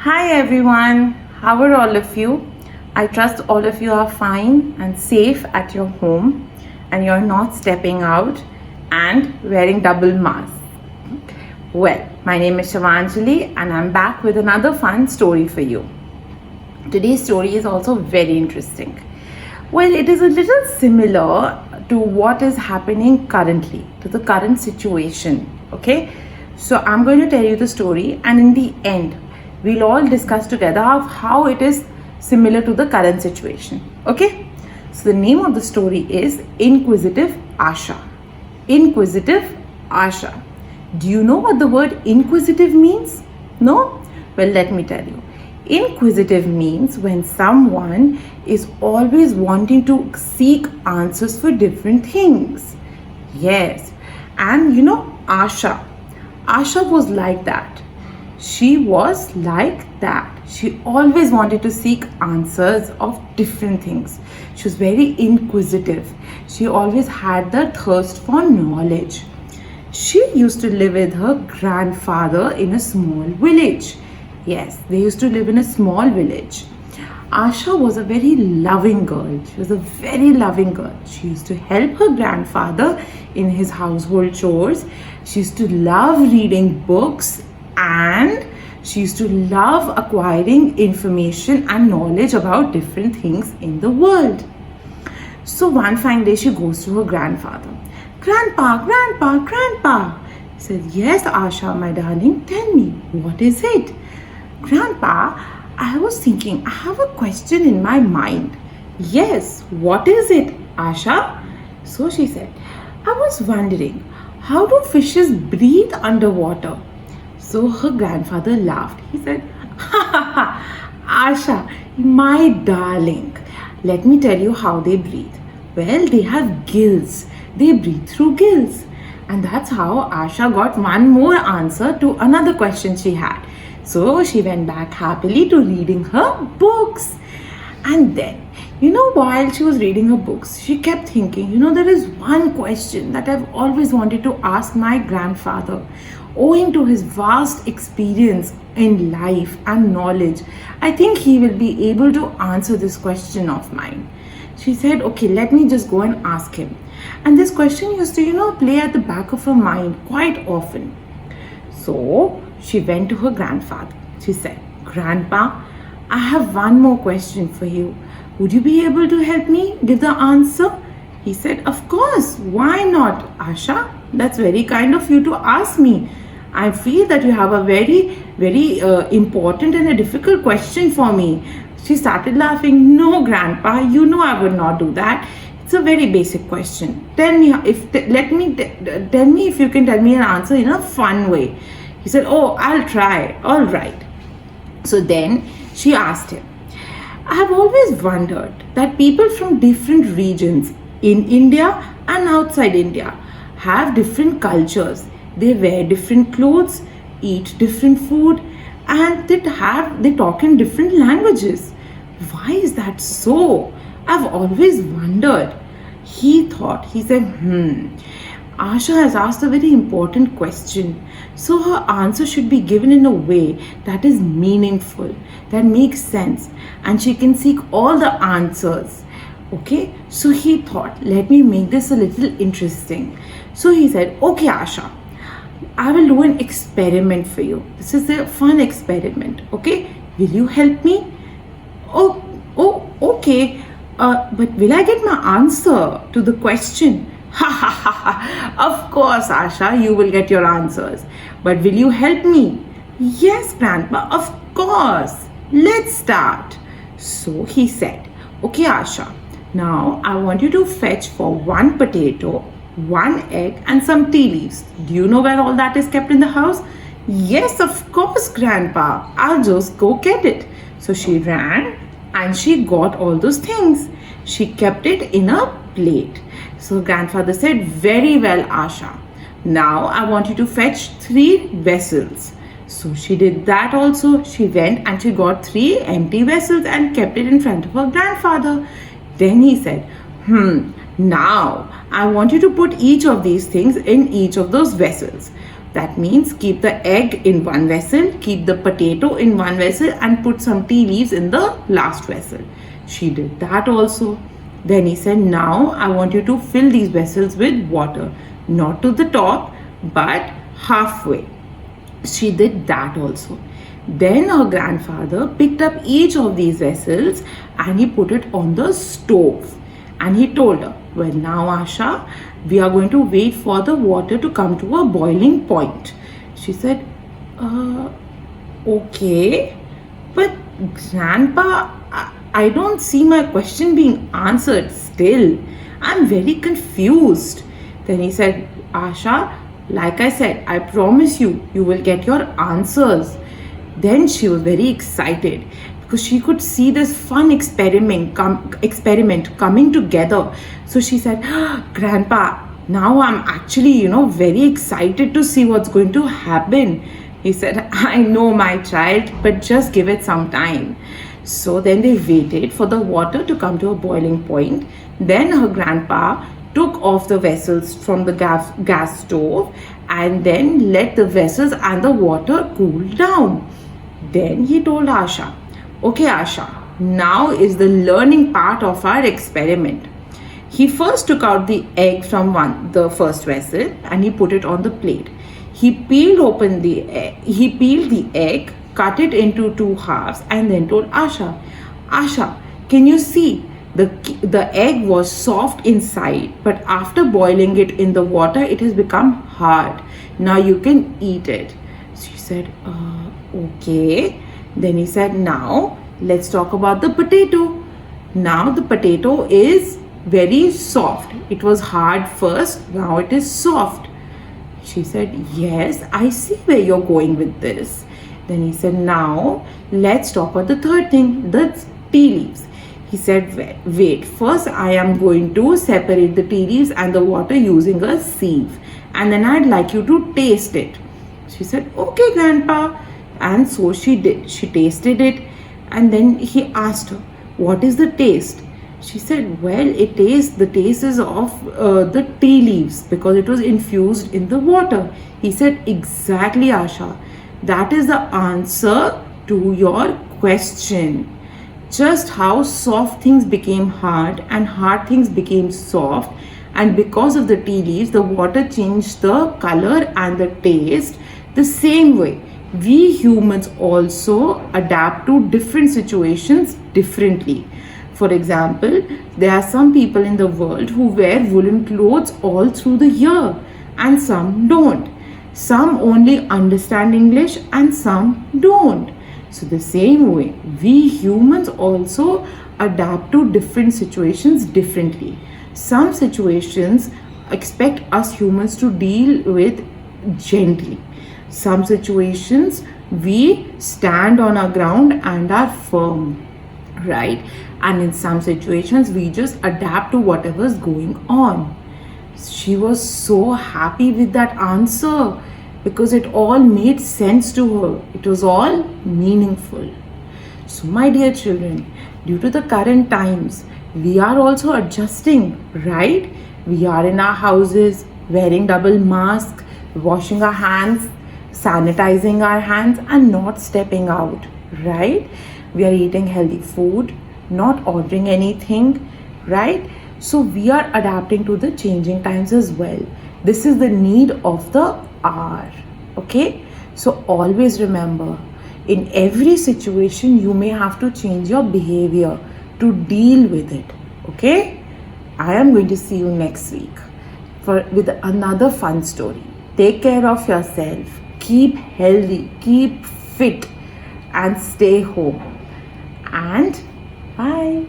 Hi everyone, how are all of you? I trust all of you are fine and safe at your home and you're not stepping out and wearing double masks. Well, my name is Shivanjali and I'm back with another fun story for you. Today's story is also very interesting. Well, it is a little similar to what is happening currently, to the current situation. Okay, so I'm going to tell you the story, and in the end, we'll all discuss together of how it is similar to the current situation. Okay, so the name of the story is Inquisitive Asha. Inquisitive Asha. Do you know what the word inquisitive means? No? Well, let me tell you. Inquisitive means when someone is always wanting to seek answers for different things. Yes. And Asha. Asha was like that. She was like that. She always wanted to seek answers of different things. She was very inquisitive. She always had the thirst for knowledge. She used to live with her grandfather in a small village. Yes, they used to live in a small village. Asha was a very loving girl. She was a very loving girl. She used to help her grandfather in his household chores. She used to love reading books and she used to love acquiring information and knowledge about different things in the world. So one fine day she goes to her grandfather. Grandpa, Grandpa, Grandpa. He said, yes, Asha, my darling, tell me, what is it? Grandpa, I was thinking, I have a question in my mind. Yes, what is it, Asha? So she said, I was wondering, how do fishes breathe underwater? So her grandfather laughed. He said, ha ha ha, Asha, my darling, let me tell you how they breathe. Well, they have gills. They breathe through gills. And that's how Asha got one more answer to another question she had. So she went back happily to reading her books. And then, while she was reading her books, she kept thinking, there is one question that I've always wanted to ask my grandfather. Owing to his vast experience in life and knowledge, I think he will be able to answer this question of mine. She said, okay, let me just go and ask him. And this question used to, play at the back of her mind quite often. So she went to her grandfather. She said, Grandpa, I have one more question for you. Would you be able to help me give the answer? He said, of course. Why not, Asha? That's very kind of you to ask me. I feel that you have a very, very important and a difficult question for me. She started laughing. No, Grandpa, I would not do that. It's a very basic question. Tell me if you can tell me an answer in a fun way. He said, oh, I'll try. All right. So then she asked him, I have always wondered that people from different regions in India and outside India have different cultures. They wear different clothes, eat different food, and they talk in different languages. Why is that so? I've always wondered. He said, Asha has asked a very important question. So her answer should be given in a way that is meaningful, that makes sense, and she can seek all the answers. Okay, so he thought, let me make this a little interesting. So he said, okay, Asha, I will do an experiment for you. This is a fun experiment. Okay, will you help me? Oh, okay. But will I get my answer to the question? Ha ha ha ha. Of course, Asha, you will get your answers. But will you help me? Yes, Grandpa, of course. Let's start. So he said, okay, Asha, now I want you to fetch for one potato, one egg and some tea leaves. Do you know where all that is kept in the house? Yes, of course, Grandpa. I'll just go get it. So she ran and she got all those things. She kept it in a plate. So grandfather said, very well, Asha. Now I want you to fetch 3 vessels. So she did that also. She went and she got 3 empty vessels and kept it in front of her grandfather. Then he said, now I want you to put each of these things in each of those vessels. That means keep the egg in one vessel, keep the potato in one vessel, and put some tea leaves in the last vessel. She did that also. Then he said, now I want you to fill these vessels with water, not to the top, but halfway. She did that also. Then her grandfather picked up each of these vessels and he put it on the stove. And he told her, well, now Asha, we are going to wait for the water to come to a boiling point. She said, okay, but Grandpa, I don't see my question being answered still. I'm very confused. Then he said, Asha, like I said, I promise you, you will get your answers. Then she was very excited because she could see this fun experiment coming together. So she said, Grandpa, now I'm actually, very excited to see what's going to happen. He said, I know, my child, but just give it some time. So then they waited for the water to come to a boiling point. Then her grandpa took off the vessels from the gas stove and then let the vessels and the water cool down. Then he told Asha, okay Asha, now is the learning part of our experiment. He first took out the egg from the first vessel and he put it on the plate. He peeled the egg, cut it into two halves and then told Asha, Asha, can you see? The egg was soft inside, but after boiling it in the water, it has become hard. Now you can eat it. She said, okay. Then he said, now let's talk about the potato. Now the potato is very soft. It was hard first, now it is soft. She said, yes, I see where you're going with this. Then he said, now let's talk about the third thing, the tea leaves. He said, wait, first I am going to separate the tea leaves and the water using a sieve. And then I'd like you to taste it. She said, okay, Grandpa. And so she did. She tasted it. And then he asked her, what is the taste? She said, well, the taste is of the tea leaves because it was infused in the water. He said, exactly, Asha. That is the answer to your question. Just how soft things became hard and hard things became soft, and because of the tea leaves, the water changed the color and the taste. The same way, we humans also adapt to different situations differently. For example, there are some people in the world who wear woolen clothes all through the year and some don't. Some only understand English and some don't. So the same way, we humans also adapt to different situations differently. Some situations expect us humans to deal with gently. Some situations we stand on our ground and are firm, right? And in some situations we just adapt to whatever's going on. She was so happy with that answer because it all made sense to her. It was all meaningful. So my dear children, due to the current times, we are also adjusting, right? We are in our houses, wearing double mask, washing our hands, sanitizing our hands and not stepping out, right? We are eating healthy food, not ordering anything, right? So we are adapting to the changing times as well. This is the need of the hour, okay? So always remember, in every situation you may have to change your behavior to deal with it, okay? I am going to see you next week with another fun story. Take care of yourself, keep healthy, keep fit and stay home, and bye.